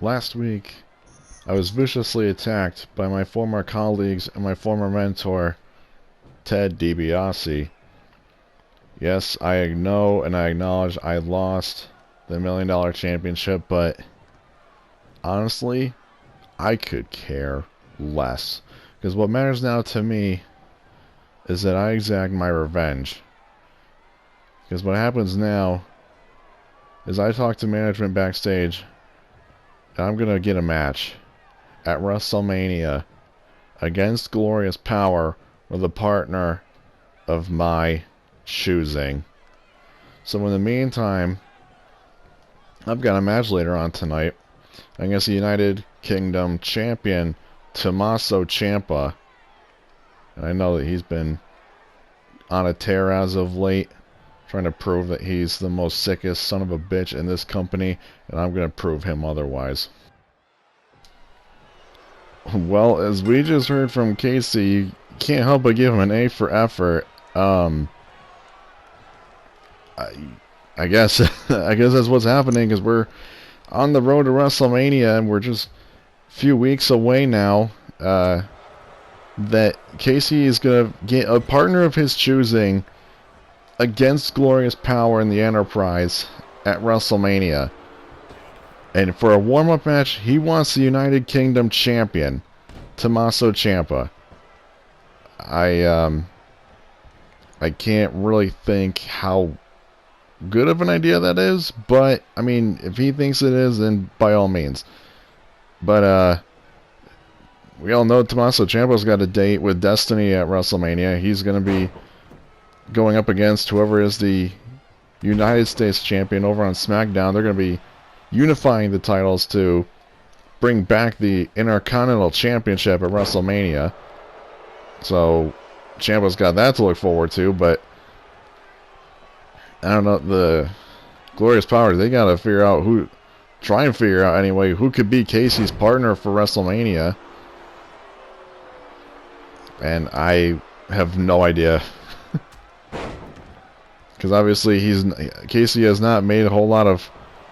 Last week, I was viciously attacked by my former colleagues and my former mentor, Ted DiBiase. Yes, I know and I acknowledge I lost the $1 Million Championship, but honestly, I could care less. Because what matters now to me is that I exact my revenge. Because what happens now is I talk to management backstage, and I'm going to get a match at WrestleMania against Glorious Power with a partner of my choosing. So in the meantime, I've got a match later on tonight against the United Kingdom champion, Tommaso Ciampa. And I know that he's been on a tear as of late, trying to prove that he's the most sickest son of a bitch in this company, and I'm going to prove him otherwise. Well, as we just heard from Casey, you can't help but give him an A for effort. I guess I guess that's what's happening, because we're on the road to WrestleMania, and we're just a few weeks away now. That Casey is going to get a partner of his choosing against Glorious Power in the Enterprise at WrestleMania. And for a warm-up match, he wants the United Kingdom champion, Tommaso Ciampa. I can't really think how good of an idea that is, but, I mean, if he thinks it is, then by all means. But, we all know Tommaso Ciampa's got a date with Destiny at WrestleMania. He's going to be going up against whoever is the United States champion over on SmackDown. They're going to be unifying the titles to bring back the Intercontinental Championship at WrestleMania. So Ciampa's got that to look forward to, but I don't know, the Glorious Power, they got to try and figure out anyway who could be Casey's partner for WrestleMania. And I have no idea. Because obviously Casey has not made a whole lot of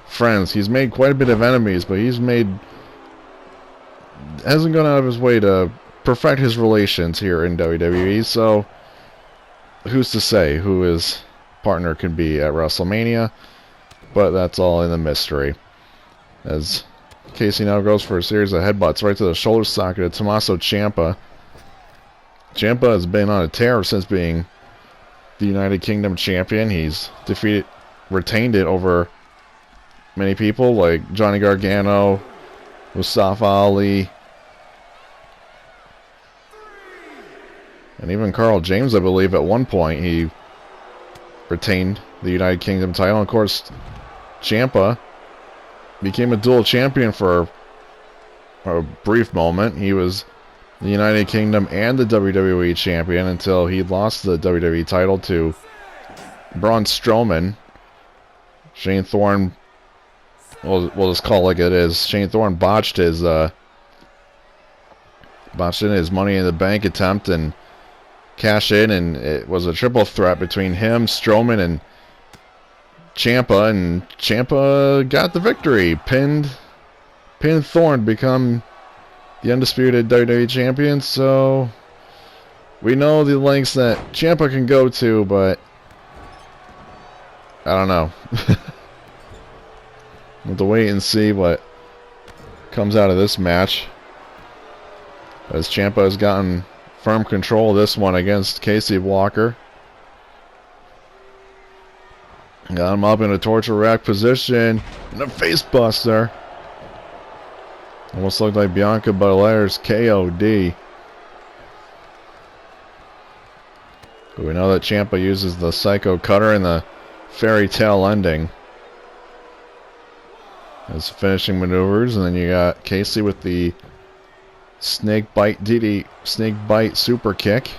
friends. He's made quite a bit of enemies, but hasn't gone out of his way to perfect his relations here in WWE. So who's to say who his partner could be at WrestleMania? But that's all in the mystery. As Casey now goes for a series of headbutts right to the shoulder socket of Tommaso Ciampa. Ciampa has been on a tear since being the United Kingdom champion. He's retained it over many people like Johnny Gargano, Mustafa Ali, and even Carl James, I believe, at one point he retained the United Kingdom title. And of course, Ciampa became a dual champion for a brief moment. He was the United Kingdom and the WWE champion until he lost the WWE title to Braun Strowman. Shane Thorne, we'll just call it like it is. Shane Thorne botched in his Money in the Bank attempt and cashed in, and it was a triple threat between him, Strowman, and Ciampa, and Ciampa got the victory. Pinned Thorne to become the undisputed WWE champion. So we know the lengths that Ciampa can go to, but I don't know. We'll have to wait and see what comes out of this match, as Ciampa has gotten firm control of this one against Casey Walker. Got him up in a torture rack position and a face buster. Almost looked like Bianca Belair's KOD. But we know that Ciampa uses the Psycho Cutter and the Fairy Tale ending as finishing maneuvers. And then you got Casey with the Snake Bite Super Kick.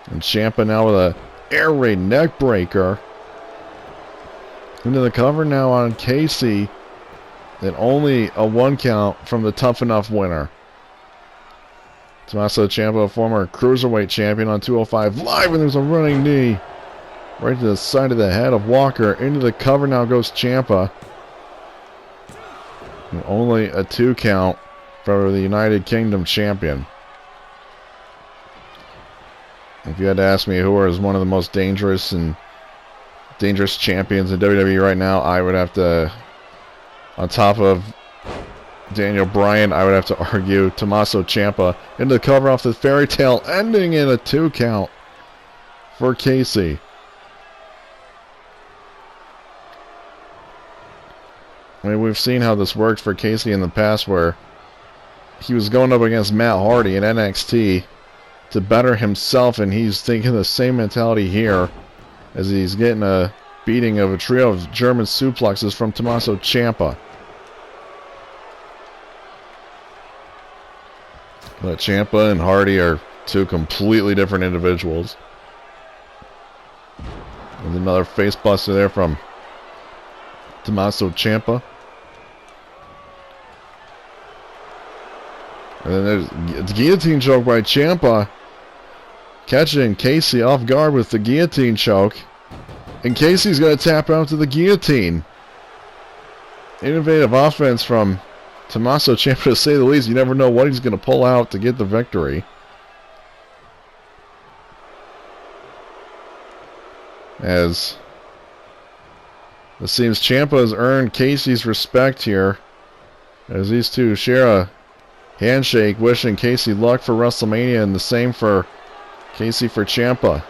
And Ciampa now with a Air Raid Neck Breaker. Into the cover now on Casey. And only a 1 count from the Tough Enough winner. Tommaso Ciampa, former Cruiserweight champion on 205 Live, and there's a running knee right to the side of the head of Walker. Into the cover now goes Ciampa. Only a 2 count for the United Kingdom champion. If you had to ask me who is one of the most dangerous champions in WWE right now, I would have to, on top of Daniel Bryan, I would have to argue Tommaso Ciampa into the cover off the fairy tale, ending in a 2 count for Casey. I mean, we've seen how this worked for Casey in the past, where he was going up against Matt Hardy in NXT to better himself, and he's thinking the same mentality here as he's getting a beating of a trio of German suplexes from Tommaso Ciampa. But Ciampa and Hardy are 2 completely different individuals. And another face buster there from Tommaso Ciampa. And then there's the guillotine choke by Ciampa, catching Casey off guard with the guillotine choke. And Casey's going to tap out to the guillotine. Innovative offense from Tommaso Ciampa, to say the least. You never know what he's going to pull out to get the victory. As it seems Ciampa has earned Casey's respect here, as these two share a handshake, wishing Casey luck for WrestleMania, and the same for Casey for Ciampa.